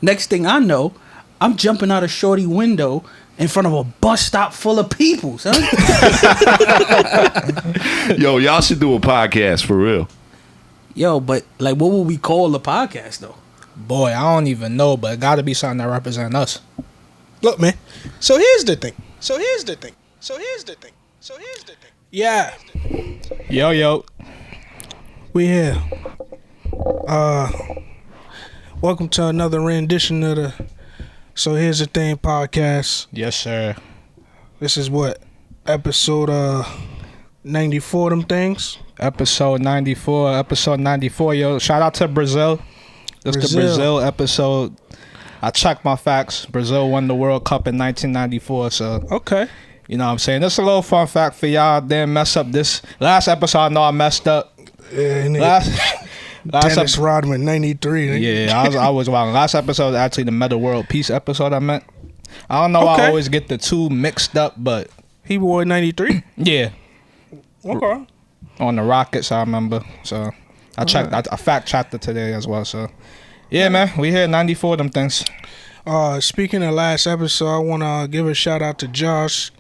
Next thing I know, I'm jumping out a shorty window in front of a bus stop full of people, son. Yo, y'all should do a podcast for real. Yo, but like, what would we call the podcast though? Boy, I don't even know, but it got to be something that represents us. Look, man. So here's the thing. Yeah, Yo. we here. Welcome to another rendition of the So Here's the Thing podcast. Yes, sir. This is what? Episode 94 them things? Episode 94, yo. Shout out to Brazil. This is the Brazil episode. I checked my facts. Brazil won the World Cup in 1994, so... Okay. You know what I'm saying? This is a little fun fact for y'all. Didn't mess up this. Last episode, I know I messed up. Yeah, Last Dennis Rodman, 93. Yeah, I was wild. Last episode was actually the Meta World Peace episode I meant. I don't know why I always get the two mixed up, but... He wore 93? Yeah. Okay. On the Rockets, I remember. So, I checked. I fact-checked it today as well, so... Yeah, man. We here 94 of them things. Speaking of last episode, I want to give a shout out to Josh,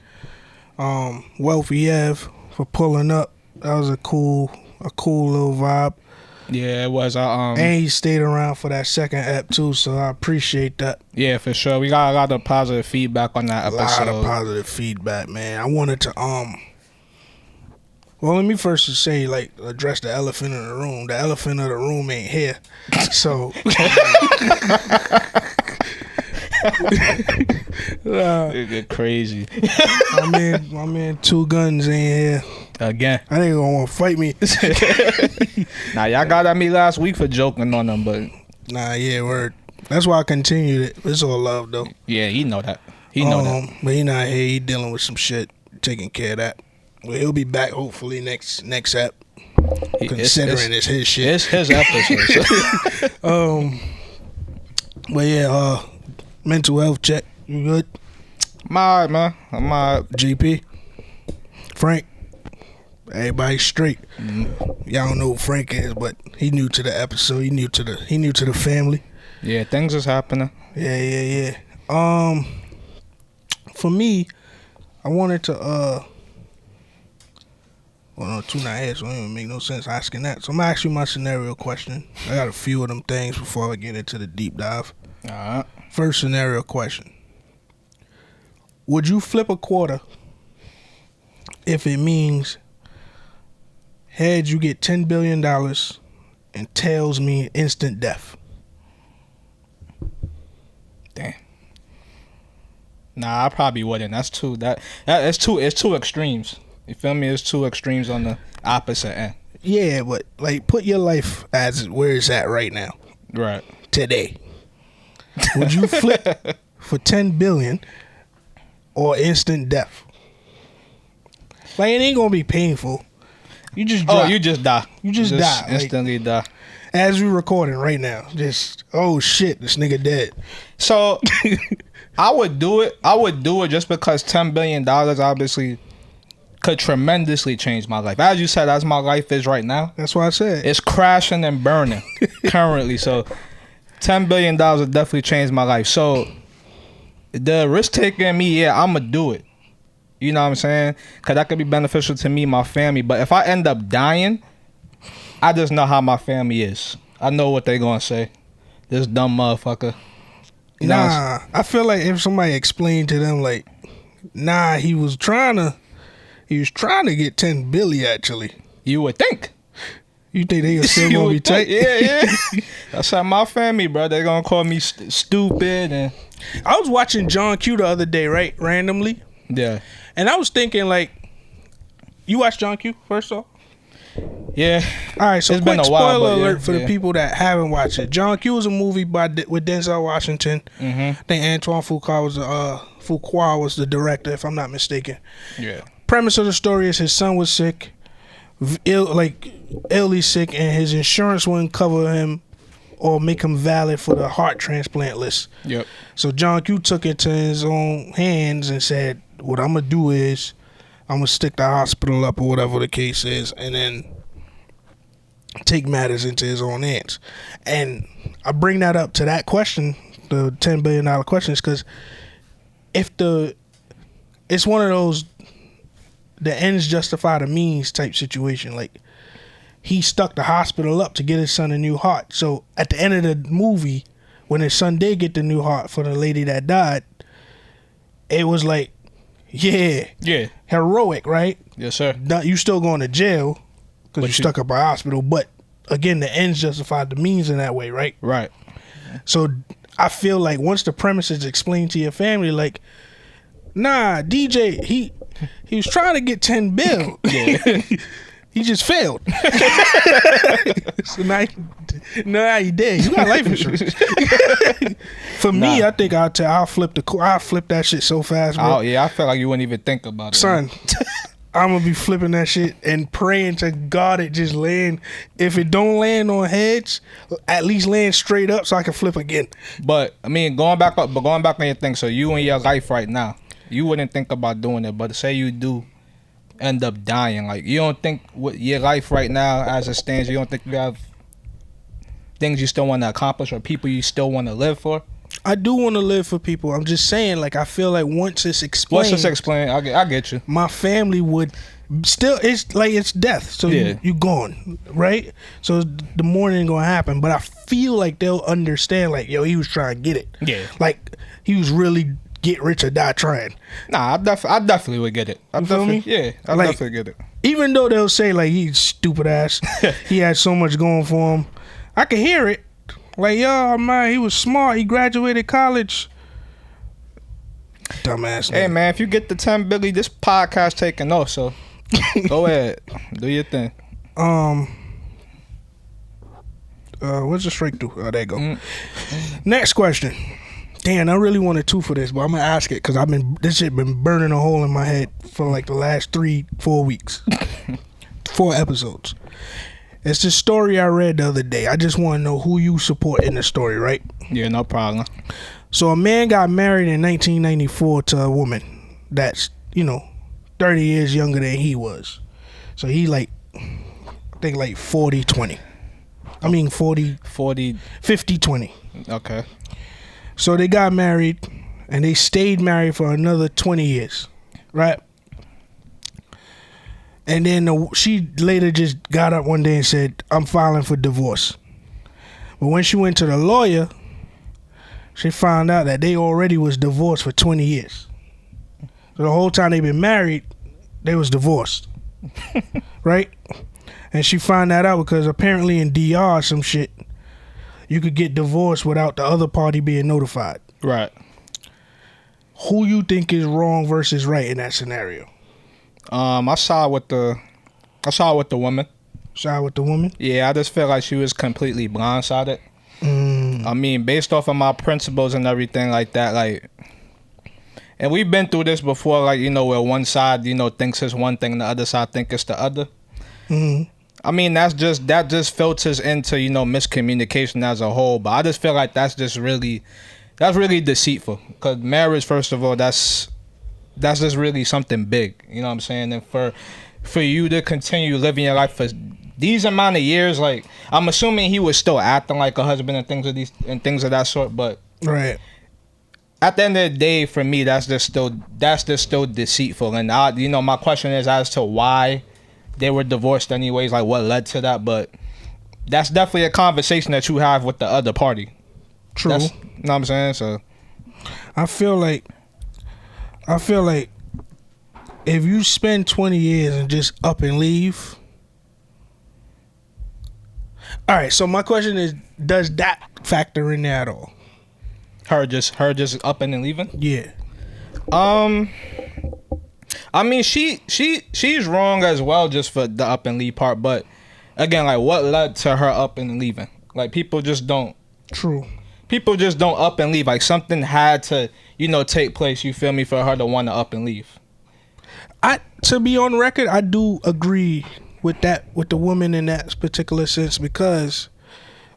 Wealthy Ev, for pulling up. That was a cool little vibe. Yeah, it was. And he stayed around for that second ep too, so I appreciate that. Yeah, for sure. We got a lot of positive feedback on that episode. A lot of positive feedback, man. I wanted to well, let me first say, like, address the elephant in the room. The elephant in the room ain't here, so. It get crazy. my man, Two Guns ain't here. Again. I ain't gonna want to fight me. Nah, y'all got at me last week for joking on them, but... Nah, yeah, word. That's why I continued it. It's all love, though. Yeah, he know that. He know that. But he not here. He dealing with some shit, taking care of that. Well, he'll be back hopefully next ep. Considering it's his shit. It's his episode. So. But yeah, mental health check. You good? I'm alright, man. I'm alright. GP, Frank, everybody straight. Mm-hmm. Y'all don't know who Frank is, but he new to the episode. He new to the family. Yeah, things is happening. Yeah. For me, I wanted to well, no, two not here, so it don't even make no sense asking that. So I'm gonna ask you my scenario question. I got a few of them things before I get into the deep dive. Alright. First scenario question. Would you flip a quarter if it means heads you get $10 billion and tails mean instant death? Damn. Nah, I probably wouldn't. That's too it's two extremes. You feel me? It's two extremes on the opposite end. Yeah, but like put your life as where it's at right now. Right. Today. Would you flip for $10 billion or instant death? Like it ain't gonna be painful. You just die. You just die. You just die. Instantly die. As we recording right now. Just shit, this nigga dead. So I would do it. Just because $10 billion obviously could tremendously change my life. As you said, as my life is right now. That's what I said. It's crashing and burning currently. So $10 billion would definitely change my life. So the risk taking in me, yeah, I'm going to do it. You know what I'm saying? Because that could be beneficial to me, my family. But if I end up dying, I just know how my family is. I know what they going to say. This dumb motherfucker. You know I feel like if somebody explained to them, like, nah, he was trying to get 10 billion actually. You would think. You think they still gonna be tight? Yeah. That's how my family, bro. They gonna call me stupid. And I was watching John Q the other day, right? Randomly. Yeah. And I was thinking, like, you watched John Q first off? Yeah. All right, so it's quick been a while, spoiler alert yeah, for the people that haven't watched it. John Q was a movie with Denzel Washington. Mm-hmm. I think Antoine Fuqua was the director, if I'm not mistaken. Yeah. Premise of the story is his son was sick, illy sick, and his insurance wouldn't cover him or make him valid for the heart transplant list. Yep. So John Q took it to his own hands and said, what I'm going to do is I'm going to stick the hospital up or whatever the case is. And then take matters into his own hands. And I bring that up to that question, the $10 billion question, is because it's one of those the ends justify the means type situation. Like, he stuck the hospital up to get his son a new heart. So at the end of the movie, when his son did get the new heart for the lady that died, it was like, yeah, heroic, right? Yes, sir. Now, you still going to jail because But you stuck up a hospital, but again, the ends justified the means in that way, right? Right. So I feel like once the premise is explained to your family, like, nah, DJ, he was trying to get 10 bill. Yeah. He just failed. So now he dead. You got life insurance. For me, I think I'll flip that shit so fast, bro. Oh yeah, I felt like you wouldn't even think about it, Son, I'm gonna be flipping that shit and praying to God it just land. If it don't land on heads, at least land straight up so I can flip again. But I mean, going back on your thing. So you in your life right now, you wouldn't think about doing it. But say you do end up dying, like, you don't think with your life right now as it stands, you don't think you have things you still want to accomplish or people you still want to live for? I do want to live for people. I'm just saying, like, I feel like once it's explained, I get you. my family would still, it's like it's death. So Yeah. you gone, right? So the morning ain't gonna happen. But I feel like they'll understand, like, yo, he was trying to get it. Yeah. Like, he was really get rich or die trying. Nah, I definitely would get it. You feel me? Yeah, I Like, definitely get it. Even though they'll say, like, he's stupid ass, he had so much going for him. I can hear it. Like, yo, man, he was smart. He graduated college. Dumbass. Hey nigga. man, if you get the 10 Billy, this podcast taking off, so go ahead, do your thing. What's the straight through? Oh, there you go. Next question. Damn, I really wanted two for this, but I'm gonna ask it because this shit been burning a hole in my head for like the last 3-4 weeks, 4 episodes. It's this story I read the other day. I just want to know who you support in the story, right? Yeah, no problem. So a man got married in 1994 to a woman that's 30 years younger than he was. So he I think 40-20. I mean 40 50-20. Okay. So they got married, and they stayed married for another 20 years, right? And then she later just got up one day and said, I'm filing for divorce. But when she went to the lawyer, she found out that they already was divorced for 20 years. So the whole time they been married, they was divorced, right? And she found that out because apparently in DR some shit, you could get divorced without the other party being notified. Right. Who you think is wrong versus right in that scenario? I saw with the woman. Side with the woman? Yeah, I just feel like she was completely blindsided. I mean, based off of my principles and everything like that, like, and we've been through this before, like, where one side, thinks it's one thing and the other side thinks it's the other. Mm-hmm. I mean, that just filters into, miscommunication as a whole. But I just feel like that's really deceitful. Because marriage, first of all, that's just really something big. You know what I'm saying? And for you to continue living your life for these amount of years, like, I'm assuming he was still acting like a husband and things of that sort. But Right. at the end of the day, for me, that's just still deceitful. And my question is as to why they were divorced anyways, like what led to that. But that's definitely a conversation that you have with the other party. True. You know what I'm saying? So I feel like if you spend 20 years and just up and leave. All right, so my question is, does that factor in there at all? her just up and leaving. Yeah. I mean, she's wrong as well, just for the up and leave part. But again, like, what led to her up and leaving? Like, people just don't up and leave. Like, something had to, take place, you feel me, for her to want to up and leave. To be on record, I do agree with the woman in that particular sense, because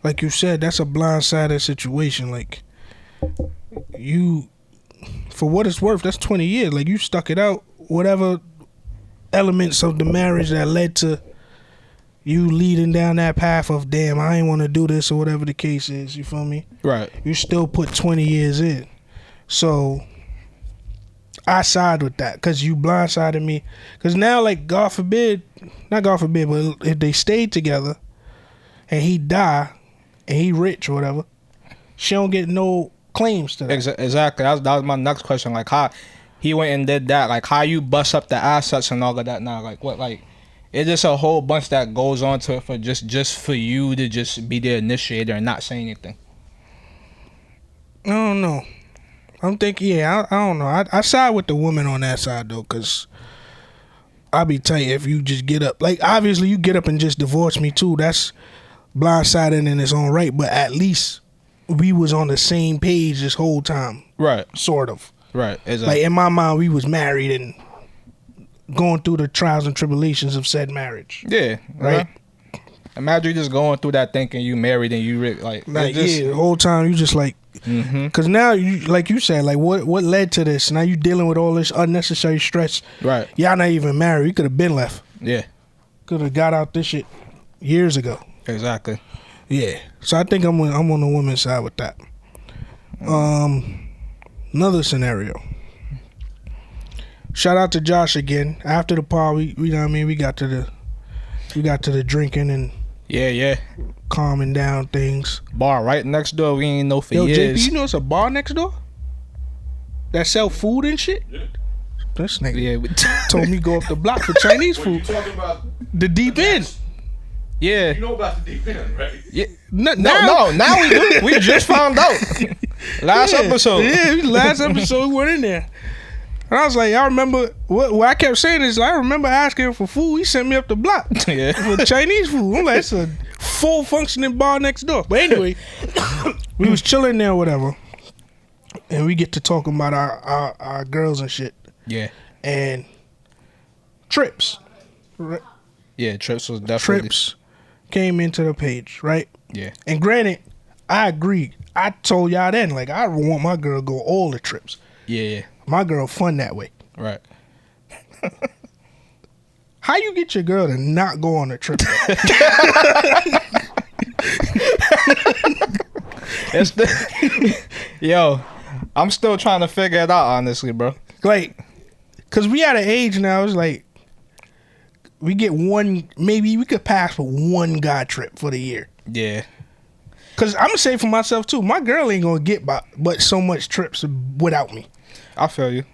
like you said, that's a blindsided situation. Like, you, for what it's worth, that's 20 years. Like, you stuck it out, whatever elements of the marriage that led to, you leading down that path of damn, I ain't want to do this or whatever the case is. You feel me? Right. You still put 20 years in. So I side with that because you blindsided me. Because now, like, God forbid, not God forbid, but if they stayed together and he die and he rich or whatever, she don't get no claims to that. Exactly. That was my next question. Like, how he went and did that? Like, how you bust up the assets and all of that now? Like, what? Like, it's just a whole bunch that goes on to it for just for you to just be the initiator and not say anything. I don't know. I'm thinking, yeah, I don't know. I side with the woman on that side, though, because I'll be tight if you just get up. Like, obviously, you get up and just divorce me, too. That's blindsiding in its own right, but at least we was on the same page this whole time. Right. Sort of. Right. Exactly. Like, in my mind, we was married and going through the trials and tribulations of said marriage. Yeah. Right? Imagine you just going through that thinking you married and you like just, yeah, the whole time you just like, because now you, like you said, like what led to this? Now you dealing with all this unnecessary stress. Right. Y'all not even married. You could have been left. Yeah. Could have got out this shit years ago. Exactly. Yeah. So I think I'm on the woman's side with that. Another scenario. Shout out to Josh again. After the pod, we you know what I mean, we got to the drinking and Yeah. calming down things. Bar right next door. We ain't know for Yo, years. JP, you know it's a bar next door that sell food and shit? Yeah. This nigga told me go up the block for Chinese food. You talking about The deep end. Yeah. you know about the deep end, right? Yeah. No, Now we do. We just found out. Last episode. Yeah, last episode we went in there. And I was like, I remember what I kept saying is I remember asking him for food. He sent me up the block Yeah. for Chinese food. I'm like, it's a full functioning bar next door. But anyway, we was chilling there, or whatever, and we get to talking about our girls and shit. Yeah. And trips, right? Yeah. Trips was definitely. Trips came into the page, right? Yeah. And granted, I agree. I told y'all then, like, I want my girl to go all the trips. Yeah. My girl fun that way. Right. How you get your girl to not go on a trip? It's the yo. I'm still trying to figure it out, honestly, bro. Like, cause we at an age now. It's like we get one. Maybe we could pass for one guy trip for the year. Yeah. Cause I'm gonna say for myself too. My girl ain't gonna get but so much trips without me. I feel you.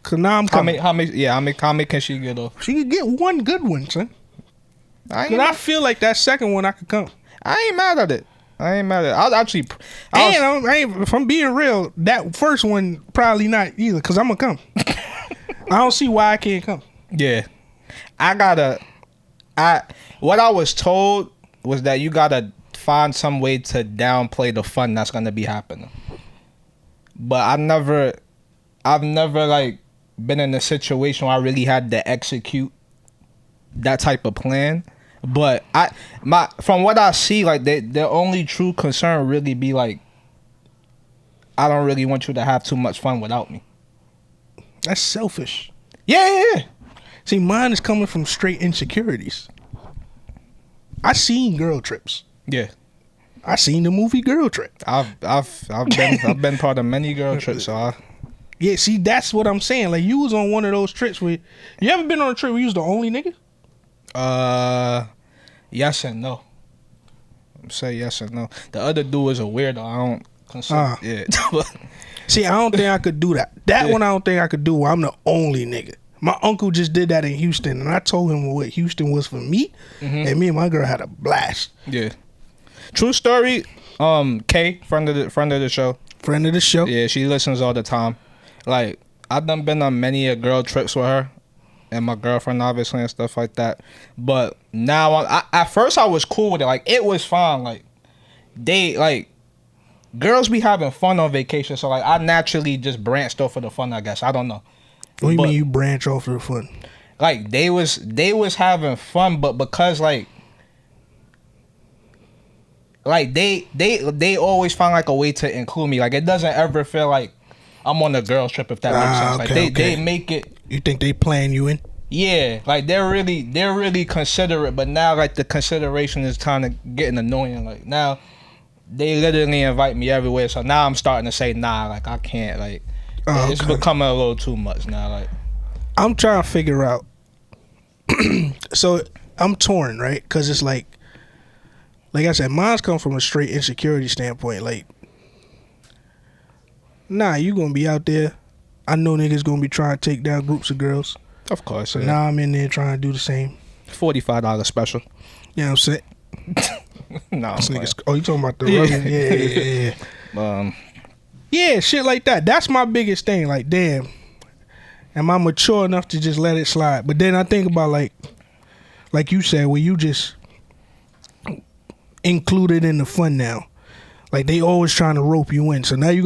Cause now I'm coming. How many can she get off? She could get one good one, son. I Cause I feel like that second one I could come. ain't mad at it. I was actually. If I'm being real, that first one probably not either. Cause I'm gonna come. I don't see why I can't come. Yeah. What I was told was that you gotta find some way to downplay the fun that's gonna be happening. But I've never like been in a situation where I really had to execute that type of plan. But from what I see, like their only true concern really be like, I don't really want you to have too much fun without me. That's selfish. Yeah. See, mine is coming from straight insecurities. I seen girl trips. Yeah. I seen the movie Girl Trip. I've been part of many girl trips, so Yeah, see, that's what I'm saying. Like, you was on one of those trips where you ever been on a trip where you was the only nigga? Yes and no. Say yes and no. The other dude is a weirdo. I don't consider. Yeah. See, I don't think I could do that. That one I don't think I could do. I'm the only nigga. My uncle just did that in Houston, and I told him what Houston was for me, and me and my girl had a blast. Yeah. True story. Kay, friend of the show. Friend of the show. Yeah, she listens all the time. Like, I've been on many a girl trips with her, and my girlfriend obviously and stuff like that. But now, at first I was cool with it. Like, it was fine. Like, girls be having fun on vacation, so like I naturally just branched off of the fun. I guess I don't know. What do you mean you branch off of the fun? Like they was having fun, but because like they always find like a way to include me. Like it doesn't ever feel like I'm on a girls trip, if that makes sense. Like okay. they make it. You think they plan you in? Yeah, like they're really considerate, but now like the consideration is kind of getting annoying. Like now, they literally invite me everywhere, so now I'm starting to say nah, like I can't, like it's Okay. becoming a little too much now. Like I'm trying to figure out. So I'm torn, right? Because it's like I said, mine's come from a straight insecurity standpoint. Like, nah, you gonna be out there. I know niggas gonna be trying to take down groups of girls. of course, So now I'm in there trying to do the same. $45 special. You know what I'm saying? No, This nigga's, oh, you talking about the rubbing? Yeah. Yeah, shit like that. That's my biggest thing. Like, damn, am I mature enough to just let it slide? But then I think about like you said, where you just included in the fun now. Like they always trying to rope you in. So now you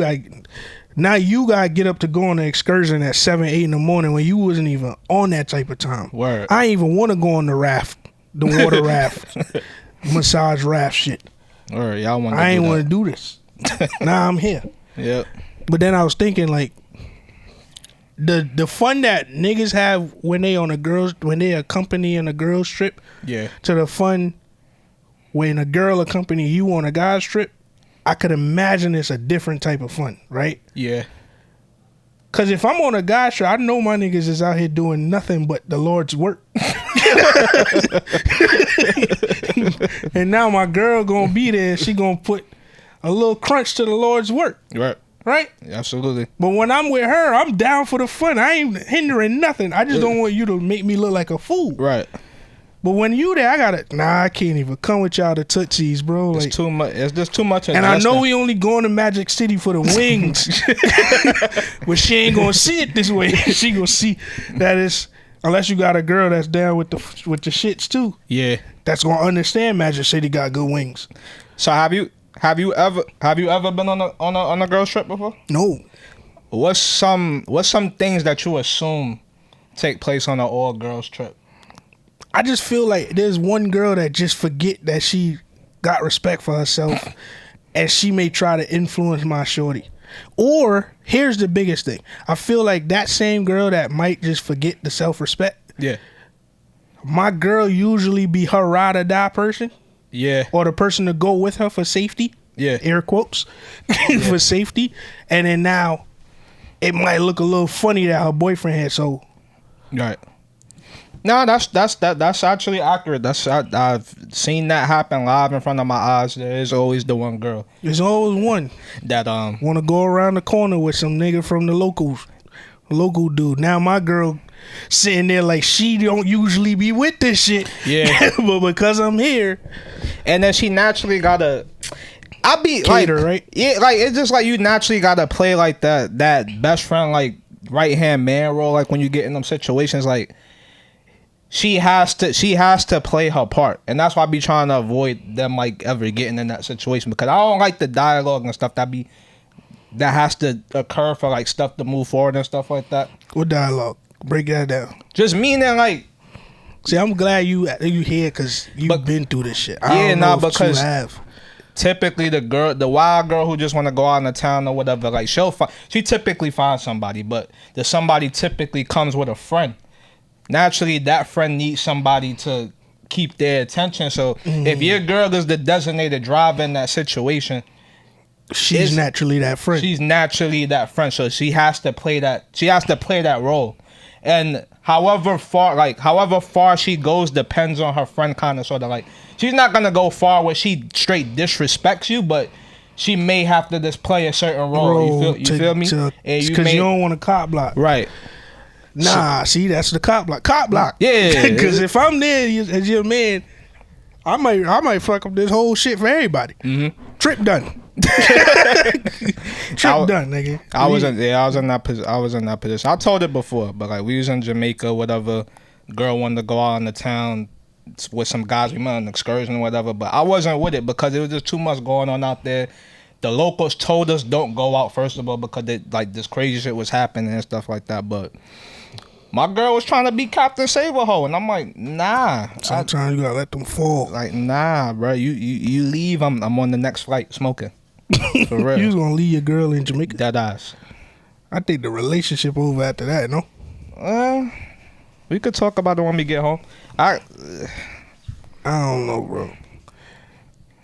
got get up to go on an excursion at 7, 8 in the morning when you wasn't even on that type of time. Word. I ain't even want to go on the raft, the water raft, massage raft shit. All right, y'all want? I ain't want to do this. Now I'm here. Yep. But then I was thinking like the fun that niggas have when they accompanying a girls trip Yeah. to the fun when a girl accompany you on a guy's trip, I could imagine it's a different type of fun, right? Yeah. Cause if I'm on a guy's trip, I know my niggas is out here doing nothing but the Lord's work. And now my girl gonna be there and she gonna put a little crunch to the Lord's work, Right. right? Absolutely. But when I'm with her, I'm down for the fun. I ain't hindering nothing. I just don't want you to make me look like a fool. Right. But when you there, I can't even come with y'all to Tootsies, bro. It's Like, too much. It's just too much. and I know adjusting. we only going to Magic City for the wings. But she ain't gonna see it this way. She gonna see that it's, unless you got a girl that's down with the shits too, Yeah. that's gonna understand Magic City got good wings. So have you ever been on a girls trip before? No. What's some things that you assume take place on an all girls trip? I just feel like there's one girl that just forget that she got respect for herself and she may try to influence my shorty. Or here's the biggest thing. I feel like that same girl that might just forget the self-respect, Yeah. my girl usually be her ride or die person Yeah. or the person to go with her for safety. Yeah. Air quotes. For safety. And then now it might look a little funny that her boyfriend had, so Right. No, that's actually accurate. I've seen that happen live in front of my eyes. There is always the one girl there's always one. that Want to go around the corner with some nigga from the local dude. Now my girl sitting there like she don't usually be with this shit. Yeah. But because I'm here, and then she naturally gotta. I be Cater, like, right? Yeah, like it's just like you naturally gotta play like that best friend, like right hand man role. Like when you get in them situations, like she has to play her part, and that's why I be trying to avoid them like ever getting in that situation, because I don't like the dialogue and stuff that has to occur for like stuff to move forward and stuff like that. what dialogue? Break that down. Just meaning like. See, I'm glad you here because you've been through this shit. I Yeah, don't know nah, if because you have. Typically the wild girl who just want to go out in the town or whatever, like she typically finds somebody, but the somebody typically comes with a friend. Naturally, that friend needs somebody to keep their attention. So if your girl is the designated driver in that situation, She's naturally that friend. she's naturally that friend. So she has to play that role. And however far she goes depends on her friend, kind of sort of like, she's not gonna go far where she straight disrespects you, but she may have to just play a certain role. You feel me? Because you don't want a cop block. Right. Nah, see, that's the cop block. Cop block. Yeah. Because if I'm there as your man, I might fuck up this whole shit for everybody. Mm-hmm. Trip done. Trip done, nigga. I was in that position. I told it before, but like we was in Jamaica, whatever. Girl wanted to go out in the town with some guys. We went on an excursion or whatever, but I wasn't with it because it was just too much going on out there. The locals told us don't go out, first of all, because this crazy shit was happening and stuff like that. But my girl was trying to be Captain Save-A-Ho, and I'm like, nah. Sometimes you gotta let them fall. Like, nah, bro. You leave. I'm on the next flight smoking. For real. You was gonna leave your girl in Jamaica. Dead eyes. I think the relationship over after that, no? We could talk about it when we get home. I don't know, bro.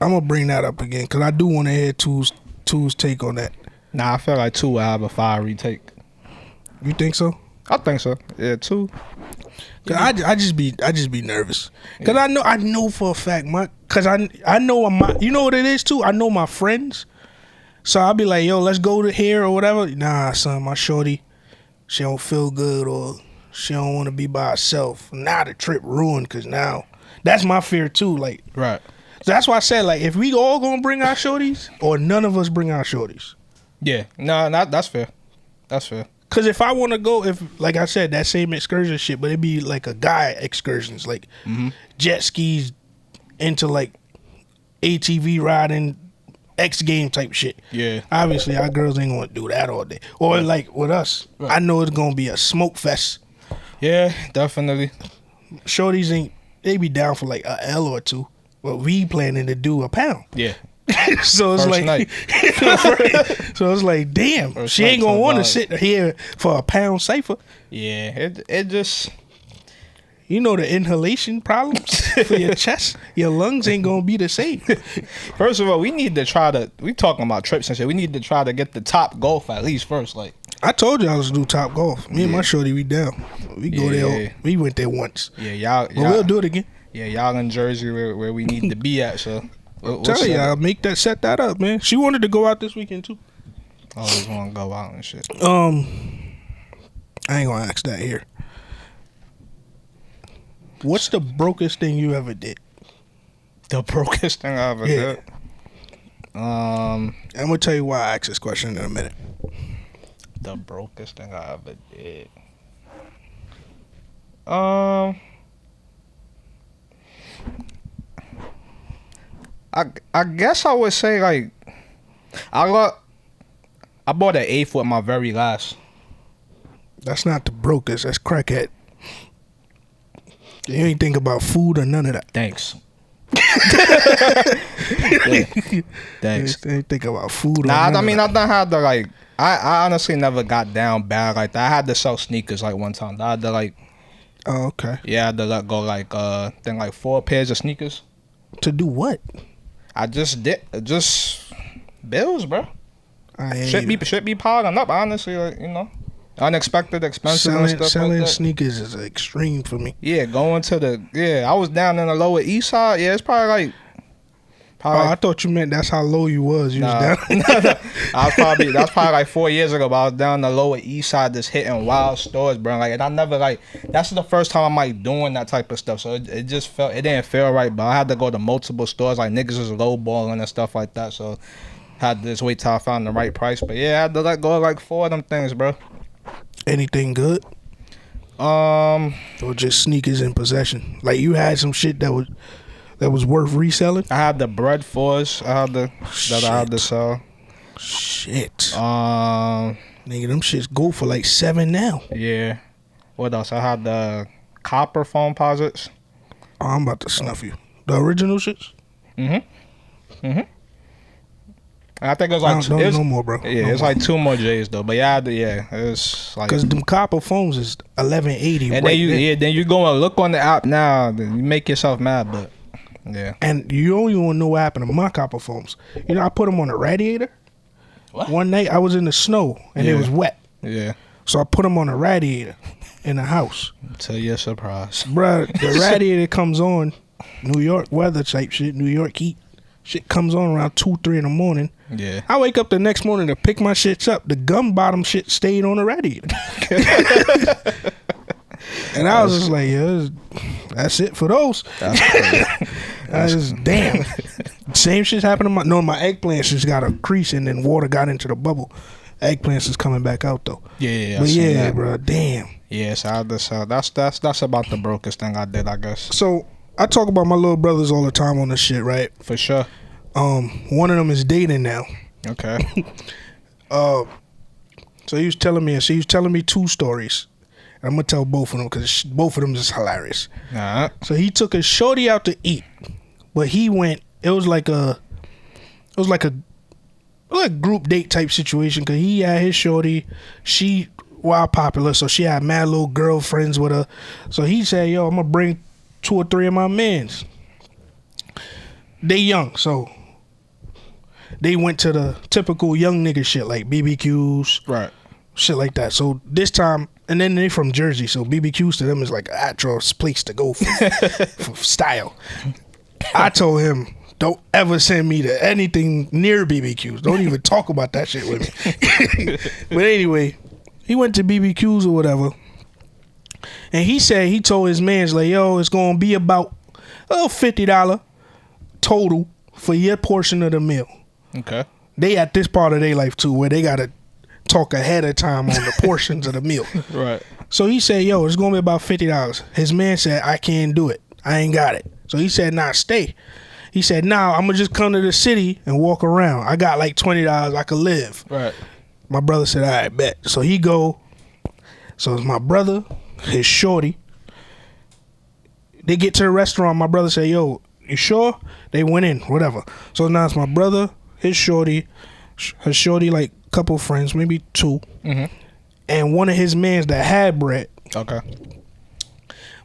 I'm gonna bring that up again because I do want to hear Two's take on that. I feel like 2 will have a fiery take. You think so? I think so. Yeah, 2. Cause I just be nervous. Cause I know for a fact cause I know you know what it is too. I know my friends, so I'll be like, yo, let's go to here or whatever. Nah, son, my shorty, she don't feel good or she don't want to be by herself. Now the trip ruined. Cause now that's my fear too. Like, Right. that's why I said like if we all gonna bring our shorties or none of us bring our shorties. Yeah. No, that's fair. That's fair. Cause if I want to go, if like I said, that same excursion shit, but it'd be like a guy excursions, like jet skis, into like ATV riding, X game type shit. Yeah. Obviously, our girls ain't gonna do that all day. Or like with us, I know it's gonna be a smoke fest. Yeah, definitely. Shorties they be down for like a L or two, but we planning to do a pound. Yeah. So it's First like, night. so it's like, damn, First she ain't night gonna to want to vibe. sit here for a pound cipher. Yeah. It just. You know the inhalation problems for your chest, your lungs ain't gonna be the same. First of all, we need to try to. We talking about trips and shit. We need to try to get the Top Golf at least first. Like. I told you I was do Top Golf. Me and my shorty, we down. We go there. We went there once. Yeah, y'all. But we'll do it again. Yeah, y'all in Jersey where we need to be at. So. We'll Tell you, set I'll set that up, man. She wanted to go out this weekend too. Always want to go out and shit. I ain't gonna ask that here. What's the brokest thing you ever did? The brokest thing I ever did. I'm gonna tell you why I asked this question in a minute. The brokest thing I ever did. I guess I would say like I bought an eighth with my very last. That's not the brokest. That's crackhead. You ain't think about food or none of that. Thanks. Thanks. You ain't think about food. Nah, or none I mean of I done had to like I honestly never got down bad like that. I had to sell sneakers like one time. I had to like that. Oh, okay. I had to let go like then like 4 pairs of sneakers. To do what? I just did bills, bro. I ain't Should be piling up, honestly, like, you know. Unexpected expenses and stuff selling like that. sneakers is extreme for me. Yeah, going to I was down in the Lower East Side. Yeah, it's probably like I thought you meant that's how low you was. You was down. that's probably like 4 years ago, but I was down the Lower East Side just hitting wild stores, bro. Like, and I never like that's the first time I'm like doing that type of stuff. So it just didn't feel right. But I had to go to multiple stores, like niggas was lowballing and stuff like that. So had to just wait till I found the right price. But yeah, I had to let go of like 4 of them things, bro. Anything good? Or just sneakers in possession? Like you had some shit that was worth reselling? I had the bread 4s. I had to sell. Shit. Nigga, Nigga, them shits go for like 7 now. yeah. What else? I had the copper phone posits. Oh, I'm about to snuff you. The original shits? I think it was like don't no more, bro. Yeah, No it's more. like 2 more J's though. But yeah, it's like Cause them copper phones is 1180. and right then there. then you go and look on the app now. Then you make yourself mad, but yeah. And you only want to know what happened to my copper phones. You know, I put them on a radiator. What? One night I was in the snow and it Yeah. was wet, Yeah. so I put them on a radiator in the house. To your surprise. Bruh, the radiator comes on, New York weather type shit, New York heat. Shit comes on around 2, 3 in the morning. Yeah. I wake up the next morning to pick my shits up. The gum bottom shit stayed on the radiator. And I was just like, yeah, that's it for those. That's crazy. I just, damn. Same shit happened to my eggplants just got a crease and then water got into the bubble. Eggplants is coming back out though. Yeah. I But seen yeah, that. bro, damn. Yes, I had to sell. That's about the brokest thing I did, I guess. So I talk about my little brothers all the time on this shit, right? For sure. One of them is dating now. Okay. So she was telling me 2 stories. I'm gonna tell both of them because both of them is hilarious. Nah. So he took his shorty out to eat, but he went. It was like a group date type situation because he had his shorty. She wild popular, so she had mad little girlfriends with her. So he said, "Yo, I'm gonna bring 2 or 3 of my mans. They young, so they went to the typical young nigga shit like BBQs, Right. shit like that. So this time, and then they from Jersey, so BBQs to them is like an actual place to go for style. I told him, don't ever send me to anything near BBQs. Don't even talk about that shit with me. But anyway, he went to BBQs or whatever, and he said he told his mans like, yo, it's gonna be about $50 total for your portion of the meal. Okay. They at this part of their life too, where they gotta talk ahead of time on the portions of the meal. Right. So he said, yo, it's gonna be about $50. His man said, I can't do it. I ain't got it. So he said, nah, stay. He said, nah, I'm gonna just come to the city and walk around. I got like $20 I could live. Right. My brother said, all right, bet. So he go. So it's my brother, his shorty. They get to the restaurant. My brother said, yo, you sure? They went in, whatever. So now it's my brother, his shorty, her shorty, like a couple friends, maybe 2, and one of his mans that had bread. Okay.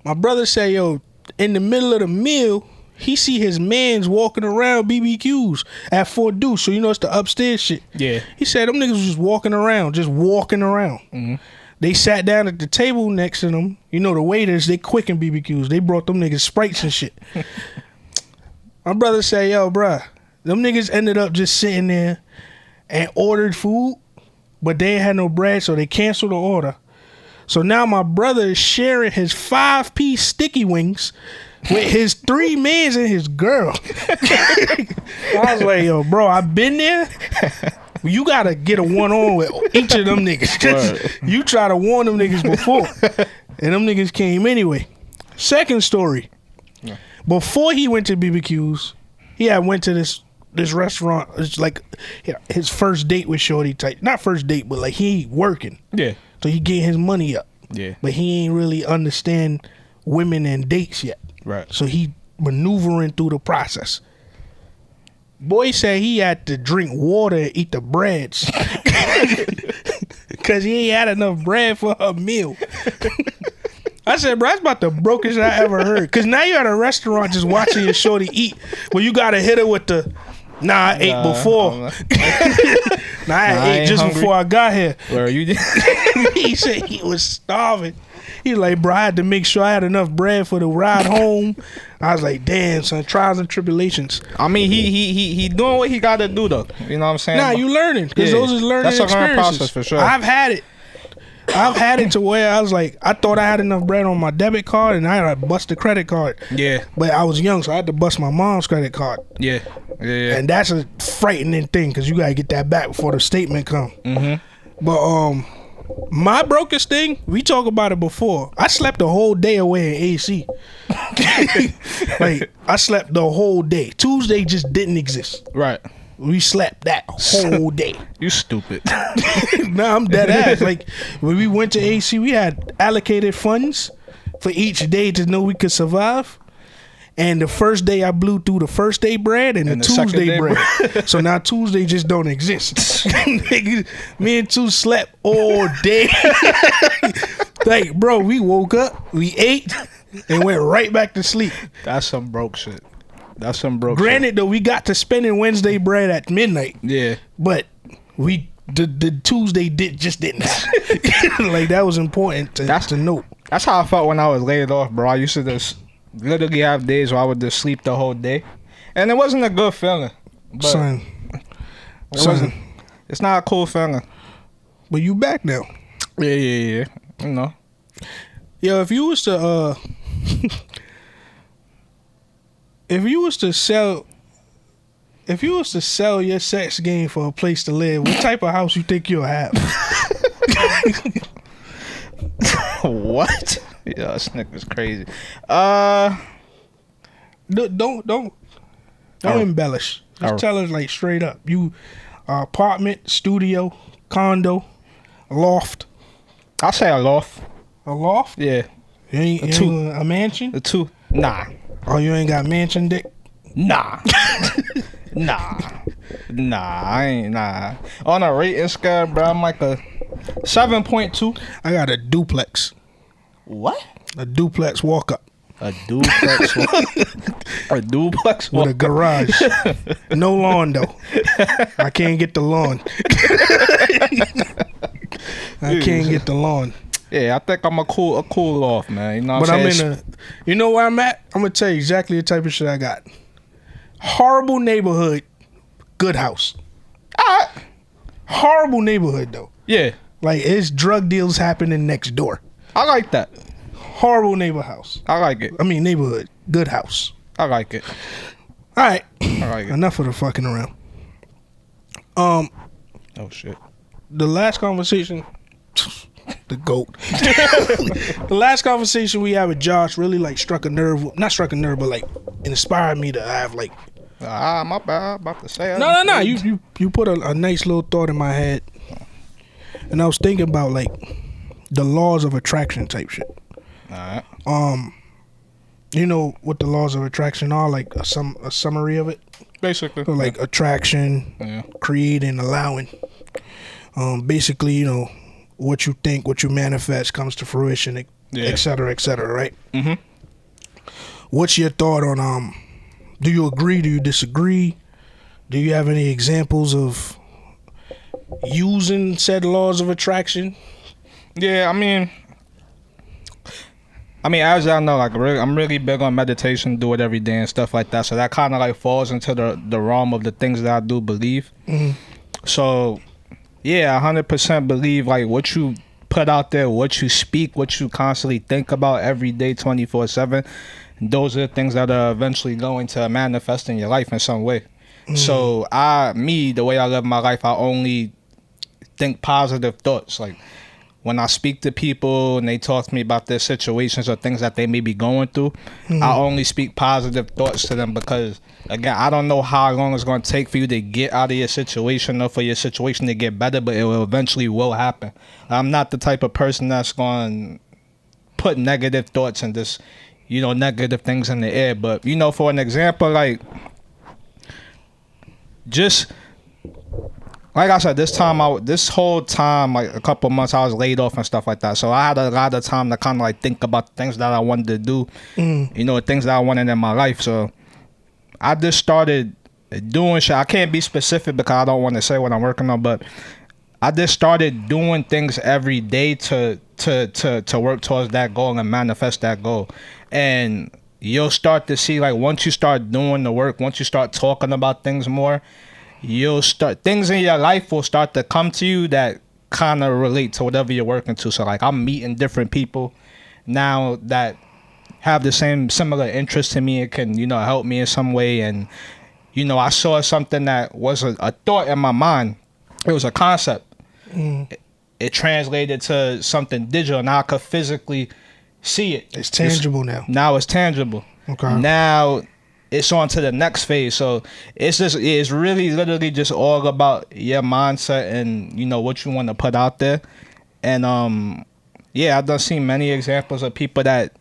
My brother said, yo, in the middle of the meal, he see his mans walking around BBQs at Fort Deuce. So you know it's the upstairs shit. Yeah. He said them niggas was just walking around. They sat down at the table next to them. You know the waiters, they quick in BBQs. They brought them niggas Sprites and shit. My brother said, yo, bruh, them niggas ended up just sitting there and ordered food, but they ain't had no bread, so they canceled the order. So now my brother is sharing his 5-piece sticky wings with his 3 mans and his girl. I was like, yo, bro, I've been there. You gotta get a one-on with each of them niggas. 'Cause you try to warn them niggas before, and them niggas came anyway. Second story. Before he went to BBQs, he had went to this restaurant. It's like his first date with shorty type. Not first date, but like he working. Yeah. So he getting his money up. Yeah. But he ain't really understand women and dates yet. Right. So he maneuvering through the process. Boy said he had to drink water and eat the breads. Cause he ain't had enough bread for a meal. I said, bro, that's about the brokest I ever heard. Cause now you're at a restaurant just watching your shorty eat. Well, you gotta hit her with the I ate before. I ate just hungry before I got here. Where you? He said he was starving. He was like, bro, I had to make sure I had enough bread for the ride home. I was like, damn, son, trials and tribulations. I mean, he doing what he got to do though. You know what I'm saying? Nah, you learning because those is learning That's experiences. a learning process for sure. I've had it to where I was like, I thought I had enough bread on my debit card and I had to bust the credit card. Yeah. But I was young, so I had to bust my mom's credit card. Yeah. Yeah. And that's a frightening thing because you gotta get that back before the statement come. But my brokest thing, we talked about it before. I slept the whole day away in AC. Like I slept the whole day. Tuesday just didn't exist. Right. We slept that whole day. You stupid. Nah, I'm dead ass. Like when we went to AC, we had allocated funds for each day to know we could survive. And the first day I blew through the first day bread and the Tuesday bread. So now Tuesday just don't exist. Me and two slept all day. Like, bro, we woke up, we ate, and went right back to sleep. That's some broke shit. That's some broke Granted, though, we got to spending Wednesday bread at midnight. Yeah. But the Tuesday didn't happen. Like, that was important to note. That's how I felt when I was laid off, bro. I used to just literally have days where I would just sleep the whole day. And it wasn't a good feeling. But Son. It's not a cool feeling. But you back now. Yeah. You know. Yo, if you was to sell your sex game for a place to live, what type of house you think you'll have? What? Yeah, this nigga's crazy. Don't embellish. Just tell us like straight up. You apartment, studio, condo, loft. I'll say a loft. A loft? Yeah. You ain't a mansion? The two. Nah. Oh, you ain't got mansion dick? Nah. Nah. Nah, I ain't. Nah. On a rating scale, bro, I'm like a 7.2. I got a duplex. What? A duplex walk up A duplex. A duplex with a garage. No lawn though. I can't get the lawn. I can't get the lawn. Yeah, I think I'm a cool off, man. You know what But I'm I'm saying? in a. You know where I'm at? I'm gonna tell you exactly the type of shit I got. Horrible neighborhood, good house. Horrible neighborhood though. Yeah, Like it's drug deals happening next door. I like that. Horrible neighborhood. I like it. Neighborhood, good house. I like it. All right, I like it. enough of the fucking around. Oh shit. The last conversation, the GOAT. The last conversation we had with Josh really like struck a nerve. Not struck a nerve, but like inspired me to have like. My bad. I'm about to say it. No. You put a nice little thought in my head, and I was thinking about like the laws of attraction type shit. Alright. You know what the laws of attraction are? Like a summary of it. Basically. So like attraction, Yeah. creating, allowing. Basically, you know, what you think, what you manifest comes to fruition, Yeah. et cetera, right? Mm-hmm. What's your thought on do you agree? Do you disagree? Do you have any examples of using said laws of attraction? Yeah, I mean, as y'all know, like I'm really big on meditation, do it every day and stuff like that. So that kind of like falls into the realm of the things that I do believe. Mhm. So, yeah, 100% believe like what you put out there, what you speak, what you constantly think about every day, 24/7. Those are the things that are eventually going to manifest in your life in some way. So the way I live my life, I only think positive thoughts. Like when I speak to people and they talk to me about their situations or things that they may be going through, I only speak positive thoughts to them because, again, I don't know how long it's going to take for you to get out of your situation or for your situation to get better, but it will eventually happen. I'm not the type of person that's going to put negative thoughts and just, negative things in the air. But, for an example, like, just like I said, this whole time, like a couple months, I was laid off and stuff like that. So I had a lot of time to kind of like think about things that I wanted to do, things that I wanted in my life. So I just started doing shit. I can't be specific because I don't want to say what I'm working on, but I just started doing things every day to work towards that goal and manifest that goal. And you'll start to see, like, once you start doing the work, once you start talking about things more, things in your life will start to come to you that kind of relate to whatever you're working to. So like I'm meeting different people now that have the similar interest to me and can, help me in some way. And, I saw something that was a thought in my mind. It was a concept. It translated to something digital. Now I could physically see it. It's tangible now. Now it's tangible. Okay. Now it's on to the next phase. So it's really literally just all about your mindset and what you want to put out there. And I've done seen many examples of people that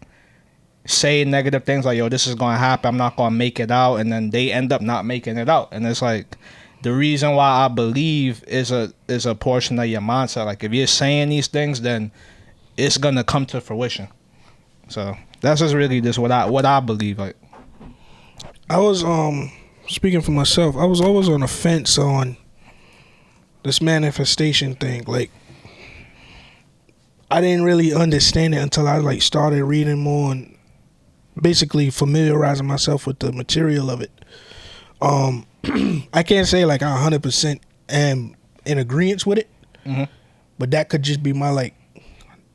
say negative things like, yo, this is gonna happen, I'm not gonna make it out, and then they end up not making it out. And it's like the reason why I believe is a portion of your mindset. Like if you're saying these things, then it's gonna come to fruition. So that's just really just what I believe. Like I was speaking for myself, I was always on the fence on this manifestation thing. Like I didn't really understand it until I like started reading more and basically familiarizing myself with the material of it. I can't say like I 100% am in agreement with it, but that could just be my like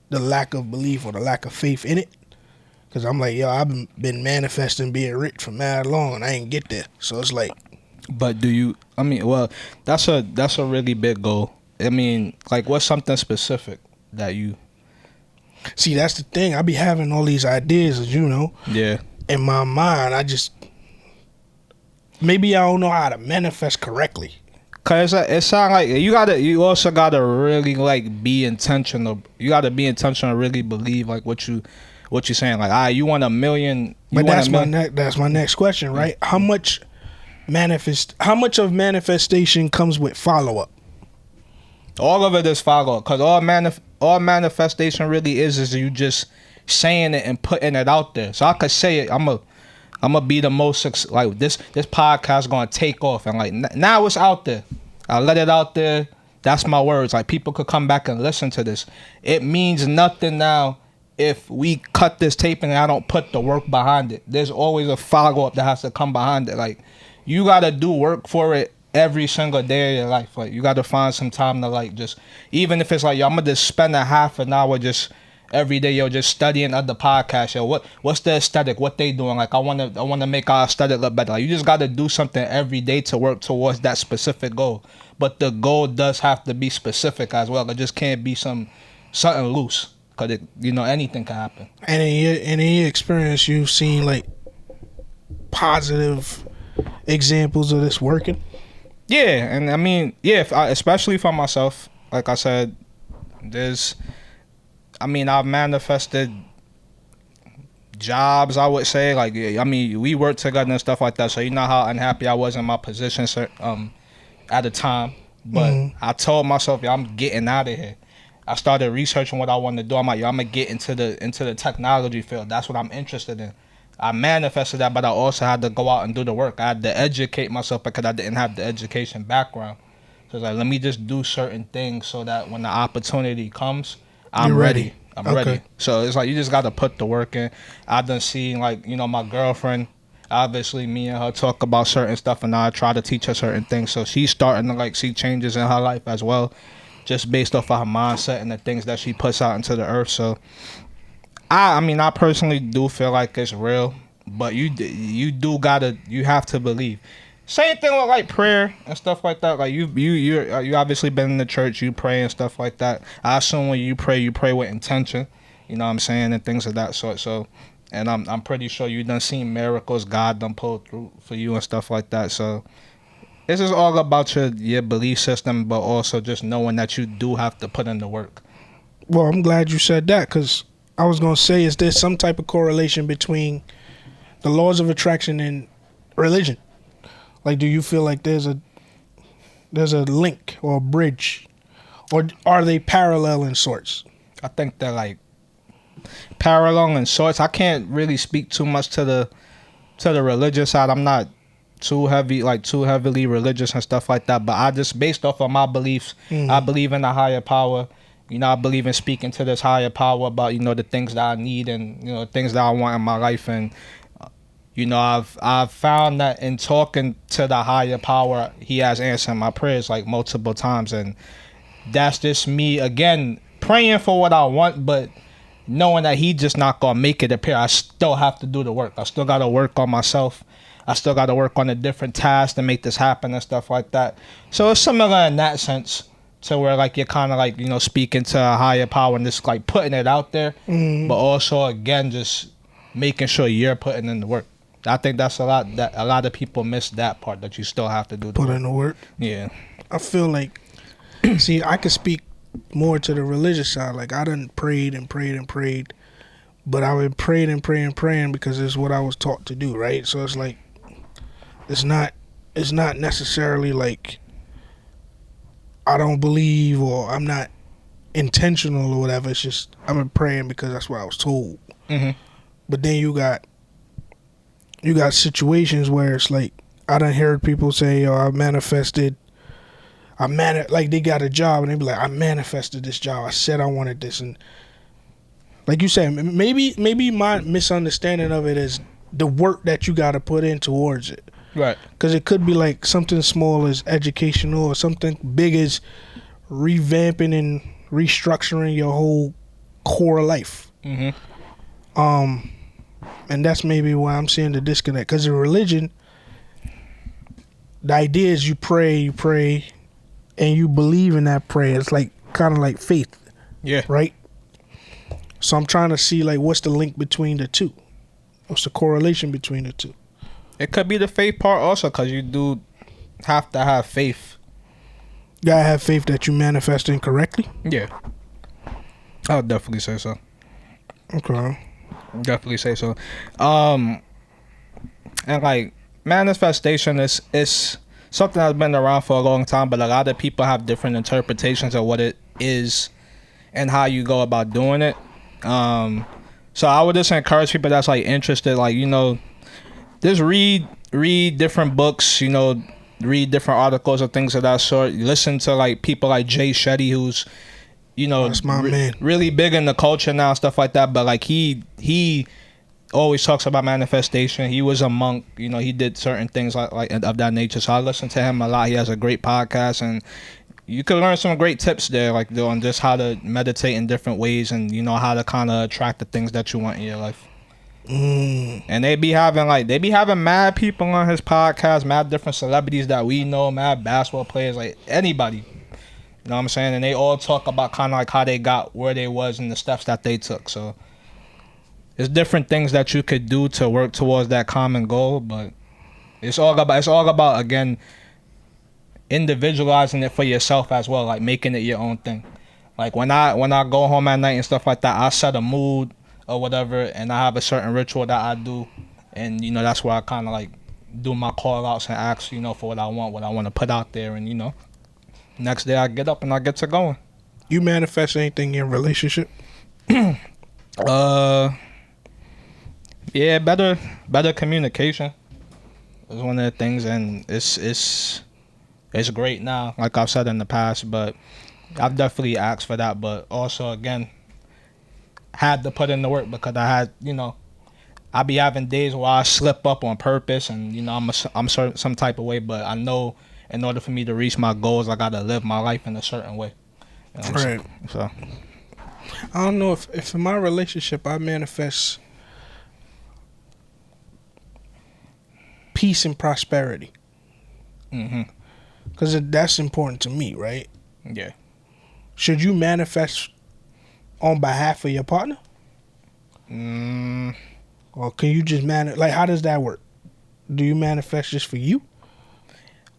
the lack of belief or the lack of faith in it. Cause I'm like, yo, I've been manifesting being rich for mad long and I ain't get there. So it's like. But do you? I mean, well, that's a really big goal. I mean, like, what's something specific that you? See, that's the thing. I be having all these ideas, as you know. Yeah. In my mind, I just maybe I don't know how to manifest correctly. Cause it sounds like you also gotta really like be intentional. You gotta be intentional and really believe like what you're saying. Like, you want $1 million. But that's my next question, right? How much How much of manifestation comes with follow up? All of it is follow up, cause all manifestation really is you just saying it and putting it out there. So I could say it. I'm a be the most like this podcast gonna take off, and like now it's out there. I let it out there. That's my words. Like people could come back and listen to this. It means nothing now if we cut this tape and I don't put the work behind it. There's always a follow up that has to come behind it. Like you gotta do work for it every single day of your life. Like you gotta find some time to like just, even if it's like, yo, I'm gonna just spend a half an hour just every day, yo, just studying other podcasts, yo. What's the aesthetic? What they doing? Like I wanna make our aesthetic look better. Like you just gotta do something every day to work towards that specific goal. But the goal does have to be specific as well. It just can't be something loose, cause anything can happen. And in your experience, you've seen like positive examples of this working. Yeah, and I mean, yeah, especially for myself, like I said, I've manifested jobs, I would say. Like, I mean, we worked together and stuff like that, so you know how unhappy I was in my position at the time. But I told myself, yo, I'm getting out of here. I started researching what I wanted to do. I'm like, yo, I'm going to get into the technology field. That's what I'm interested in. I manifested that, but I also had to go out and do the work. I had to educate myself because I didn't have the education background. So it's like, let me just do certain things so that when the opportunity comes, I'm ready. I'm ready. So it's like, you just got to put the work in. I done seen, like, my girlfriend, obviously me and her talk about certain stuff, and I try to teach her certain things. So she's starting to, like, see changes in her life as well, just based off of her mindset and the things that she puts out into the earth. So I personally do feel like it's real, but you have to believe. Same thing with like prayer and stuff like that. Like you obviously been in the church, you pray and stuff like that. I assume when you pray with intention, you know what I'm saying, and things of that sort. So, and I'm pretty sure you done seen miracles God done pulled through for you and stuff like that. So this is all about your belief system, but also just knowing that you do have to put in the work. Well, I'm glad you said that, because I was going to say, is there some type of correlation between the laws of attraction and religion? Like, do you feel like there's a link or a bridge, or are they parallel in sorts? I think they're like parallel in sorts. I can't really speak too much to the religious side. I'm not too heavily religious and stuff like that. But I just, based off of my beliefs, I believe in a higher power. I believe in speaking to this higher power about, the things that I need and, things that I want in my life. And, I've found that in talking to the higher power, he has answered my prayers like multiple times. And that's just me, again, praying for what I want, but knowing that he just not going to make it appear. I still have to do the work. I still got to work on myself. I still got to work on a different task to make this happen and stuff like that. So it's similar in that sense. So where like you're kind of like, speaking to a higher power and just like putting it out there, but also again just making sure you're putting in the work. I think that's a lot of people miss that part, that you still have to do the Put work. in the work. Yeah. I feel like, see, I could speak more to the religious side. Like I done prayed and prayed and prayed, but I would prayed and praying because it's what I was taught to do, right? So it's like, it's not necessarily like I don't believe or I'm not intentional or whatever. It's just I've been praying because that's what I was told. But then you got situations where it's like I done heard people say, "Yo, like they got a job and they be like, I manifested this job. I said I wanted this." And like you said, maybe my misunderstanding of it is the work that you got to put in towards it. Right. Because it could be like something small as educational or something big as revamping and restructuring your whole core life. And that's maybe why I'm seeing the disconnect. Because in religion, the idea is you pray, and you believe in that prayer. It's like kind of like faith. Yeah. Right? So I'm trying to see like what's the link between the two? What's the correlation between the two? It could be the faith part also, because you do have to have faith. You gotta have faith that you manifesting correctly? Yeah. I would definitely say so. Okay. Definitely say so. And like manifestation is something that's been around for a long time, but a lot of people have different interpretations of what it is and how you go about doing it. So I would just encourage people that's like interested, like, you know, just read different books, you know, read different articles or things of that sort. Listen to like people like Jay Shetty, who's, you know, That's my man. really big in the culture now and stuff like that. But like he always talks about manifestation. He was a monk, you know, he did certain things like of that nature. So I listen to him a lot. He has a great podcast, and you can learn some great tips there, like on just how to meditate in different ways, and you know how to kind of attract the things that you want in your life. And they be having mad people on his podcast, mad different celebrities that we know, mad basketball players, like anybody. You know what I'm saying? And they all talk about kind of like how they got where they was and the steps that they took. So there's different things that you could do to work towards that common goal, but it's all about again individualizing it for yourself as well, like making it your own thing. Like when I go home at night and stuff like that, I set a mood or whatever, and I have a certain ritual that I do, and you know that's where I kind of like do my call outs and ask, you know, for what I want to put out there, and you know, next day I get up and I get to going. You manifest anything in relationship? Yeah, better communication is one of the things, and it's great now, like I've said in the past, but I've definitely asked for that, but also again had to put in the work, because I had, you know, I be having days where I slip up on purpose, and you know I'm some type of way, but I know in order for me to reach my goals, I gotta live my life in a certain way. You know what I'm saying? So I don't know if in my relationship I manifest peace and prosperity, because that's important to me, right? yeah. Should you manifest on behalf of your partner, or can you just like how does that work? Do you manifest just for you?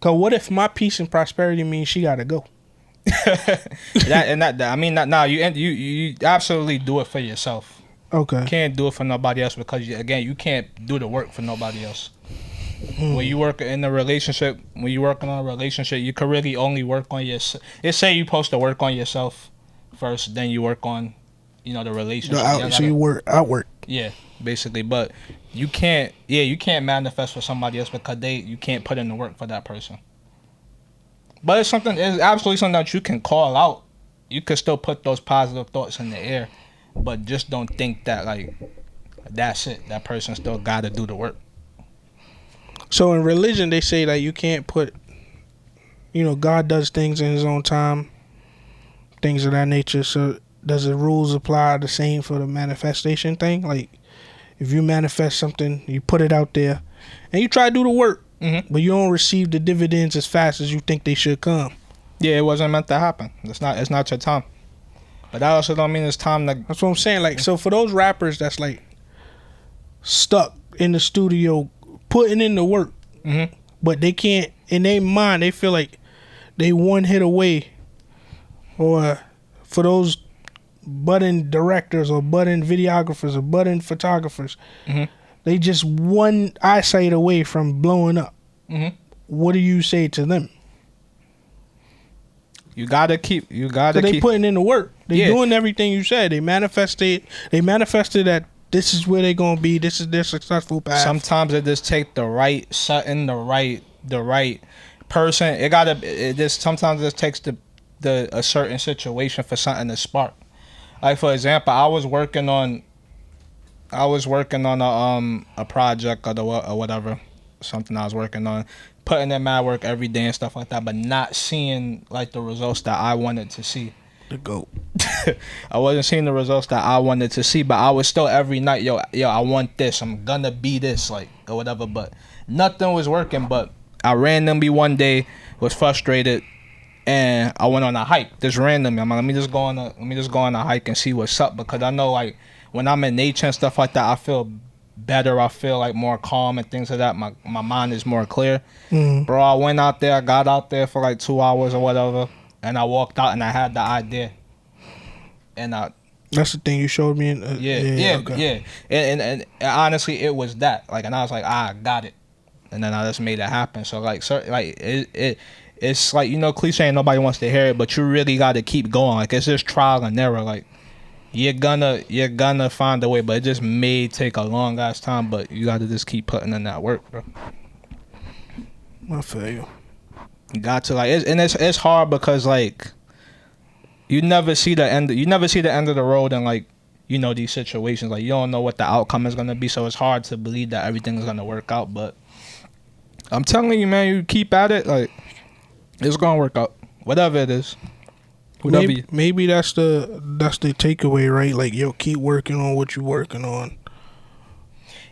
Cause what if my peace and prosperity means she gotta go? You absolutely do it for yourself. Okay. You can't do it for nobody else, because you can't do the work for nobody else. When you work in a relationship, you can really only work on yourself. Let's say you're supposed to work on yourself first, then you work on, you know, the relationship. So you work outward. Yeah, basically. But you can't manifest for somebody else, because you can't put in the work for that person. But it's absolutely something that you can call out. You can still put those positive thoughts in the air, but just don't think that like that's it. That person still got to do the work. So in religion, they say that you can't put, you know, God does things in his own time, things of that nature. So does the rules apply the same for the manifestation thing? Like if you manifest something, you put it out there and you try to do the work, but you don't receive the dividends as fast as you think they should come. Yeah, it wasn't meant to happen. It's not your time. But that also don't mean it's time to... That's what I'm saying. Like, so for those rappers that's like stuck in the studio putting in the work, but they can't, in their mind, they feel like they one hit away. Or for those budding directors or budding videographers or budding photographers, they just one eyesight away from blowing up. What do you say to them? You gotta keep. So they putting in the work. They doing everything you said. They manifested that this is where they gonna be. This is their successful path. Sometimes it just take the right something, the right person. Sometimes it takes a certain situation for something to spark. Like for example, I was working on a project or whatever, something I was working on, putting in my work every day and stuff like that, but not seeing like the results that I wanted to see. The GOAT. I wasn't seeing the results that I wanted to see, but I was still every night, yo, I want this, I'm gonna be this, like, or whatever, but nothing was working. But I randomly one day was frustrated and I went on a hike, just randomly. I'm like, let me just go on a hike and see what's up, because I know like when I'm in nature and stuff like that, I feel better. I feel like more calm and things like that. My mind is more clear. Bro, I went out there, I got out there for like 2 hours or whatever, and I walked out and I had the idea. And that's the thing you showed me. Yeah. And honestly, it was that. Like, and I was like, I got it. and then I just made it happen. So like, it's like, you know, cliche and nobody wants to hear it, but you really got to keep going. Like, it's just trial and error. Like, you're gonna find a way, but it just may take a long ass time. But you got to just keep putting in that work, bro. I feel you. You got to, like, it's hard because, like, you never see the end. You never see the end of the road, and, like, you know, these situations, like, you don't know what the outcome is gonna be. So it's hard to believe that everything is gonna work out. But I'm telling you, man, you keep at it, like, it's gonna work out, whatever it is. Maybe that's the takeaway, right? Like, yo, keep working on what you're working on.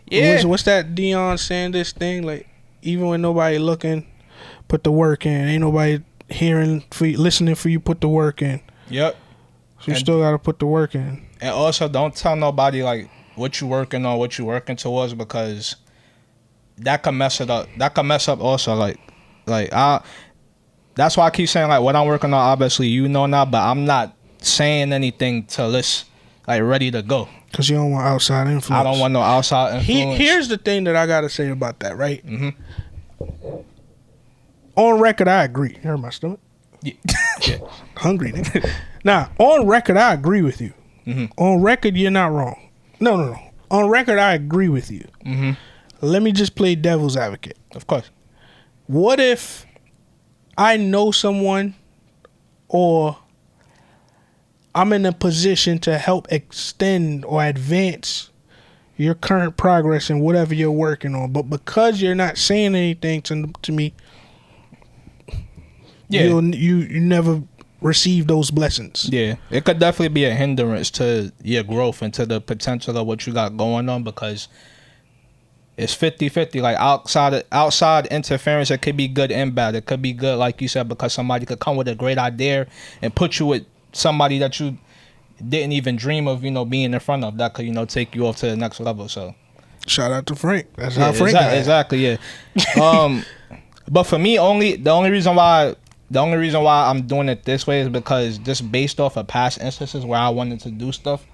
Yeah. What's that Deion Sanders thing? Like, even when nobody looking, put the work in. Ain't nobody listening for you. Put the work in. Yep. So you still gotta put the work in. And also, don't tell nobody, like, what you working on, what you working towards, because that can mess it up. That can mess up also. That's why I keep saying, like, what I'm working on, obviously, you know now, but I'm not saying anything till it's, like, ready to go. Because you don't want outside influence. I don't want no outside influence. Here's the thing that I got to say about that, right? Mm-hmm. On record, I agree. You heard my stomach? Yeah. Hungry, nigga. Nah, on record, I agree with you. Mm-hmm. On record, you're not wrong. No. On record, I agree with you. Mm-hmm. Let me just play devil's advocate. Of course. What if I know someone, or I'm in a position to help extend or advance your current progress in whatever you're working on, but because you're not saying anything to me, yeah, you never receive those blessings. Yeah, it could definitely be a hindrance to your growth and to the potential of what you got going on, because it's 50-50. Like, outside interference, it could be good and bad. It could be good, like you said, because somebody could come with a great idea and put you with somebody that you didn't even dream of, you know, being in front of, that could, you know, take you off to the next level. So shout out to Frank. That's how Frank got it. Exactly, yeah. But for me, the only reason why I'm doing it this way is because just based off of past instances where I wanted to do stuff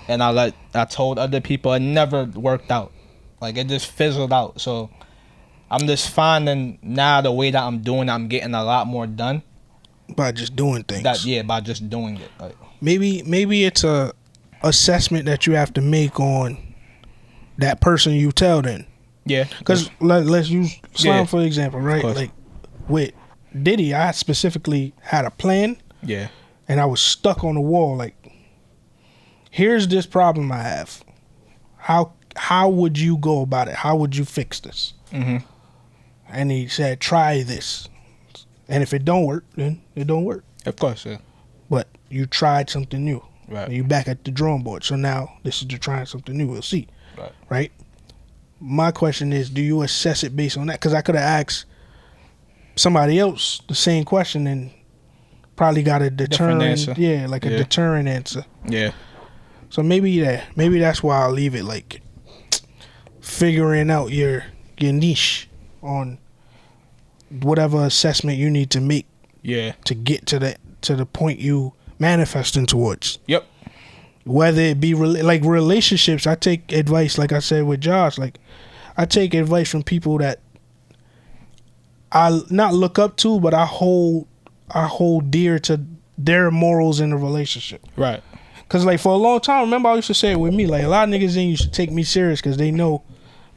and I told other people, it never worked out. Like, it just fizzled out. So I'm just finding now the way that I'm doing it, I'm getting a lot more done by just doing things. By just doing it. Like, maybe it's a assessment that you have to make on that person you tell then. Yeah. Because let's use Slime for example, right? Like, with Diddy, I specifically had a plan. Yeah. And I was stuck on the wall. Like, here's this problem I have. How would you go about it? How would you fix this? Mm-hmm. And he said, try this. And if it don't work, then it don't work. Of course, yeah. But you tried something new. Right. And you back at the drawing board. So now this is to trying something new. We'll see. Right? My question is, do you assess it based on that? Because I could have asked somebody else the same question and probably got a deterrent answer. Yeah, like a deterrent answer. Yeah. So maybe that's why I'll leave it, like, figuring out your niche on whatever assessment you need to make. Yeah. To get to the point you manifesting towards. Yep. Whether it be like relationships, I take advice, like I said with Josh, like, I take advice from people that I not look up to, but I hold dear to their morals in a relationship. Right. Cause, like, for a long time, remember I used to say it with me, like, a lot of niggas didn't used to take me serious because they know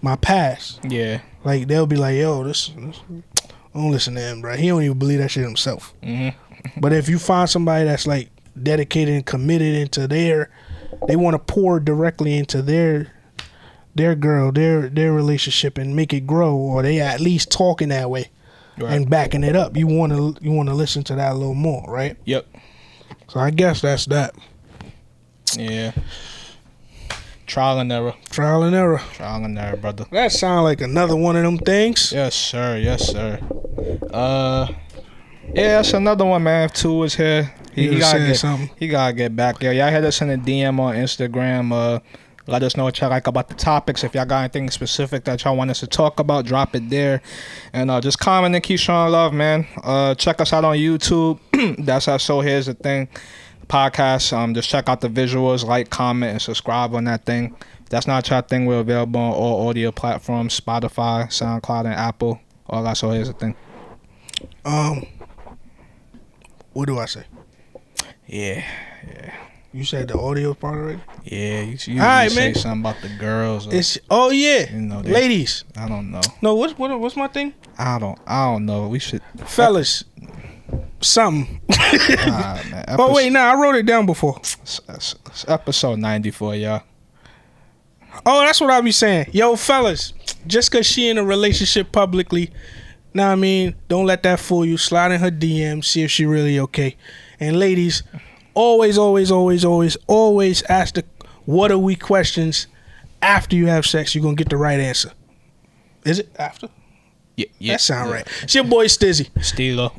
my past. Yeah. Like, they'll be like, yo, this don't listen to him, bro. He don't even believe that shit himself. Mm-hmm. But if you find somebody that's, like, dedicated and committed into they want to pour directly into their girl, their relationship and make it grow, or they at least talking that way. Right. And backing it up, you want to listen to that a little more, right? Yep. So I guess that's that. Yeah. Trial and error. Trial and error. Trial and error, brother. That sound like another one of them things. Yes, sir. Yes, sir. Yeah, that's another one, man. If Two was here, he gotta get back. Yeah, y'all hit us in a DM on Instagram. Let us know what y'all like about the topics. If y'all got anything specific that y'all want us to talk about, drop it there. And just comment and keep showing love, man. Check us out on YouTube. That's our So Here's the Thing podcast. Just check out the visuals, like, comment, and subscribe on that thing. That's Not Your Thing. We're available on all audio platforms: Spotify, SoundCloud, and Apple. All that. So here's the thing. What do I say? Yeah. You said the audio part already. Yeah, you All right, say man. something about the girls. Or, It's yeah, You know, ladies. I don't know. No, what's my thing? I don't know. We should. Fellas, something. Man, Oh wait, nah, I wrote it down before. it's episode 94, y'all. Oh, that's what I be saying. Yo, fellas, just cause she in a relationship publicly, know what I mean, don't let that fool you. Slide in her DM, see if she really okay. And ladies, always ask the what are we questions after you have sex. You're gonna get the right answer. Is it after? Yeah, That sound right. It's your boy Stizzy. Steelo.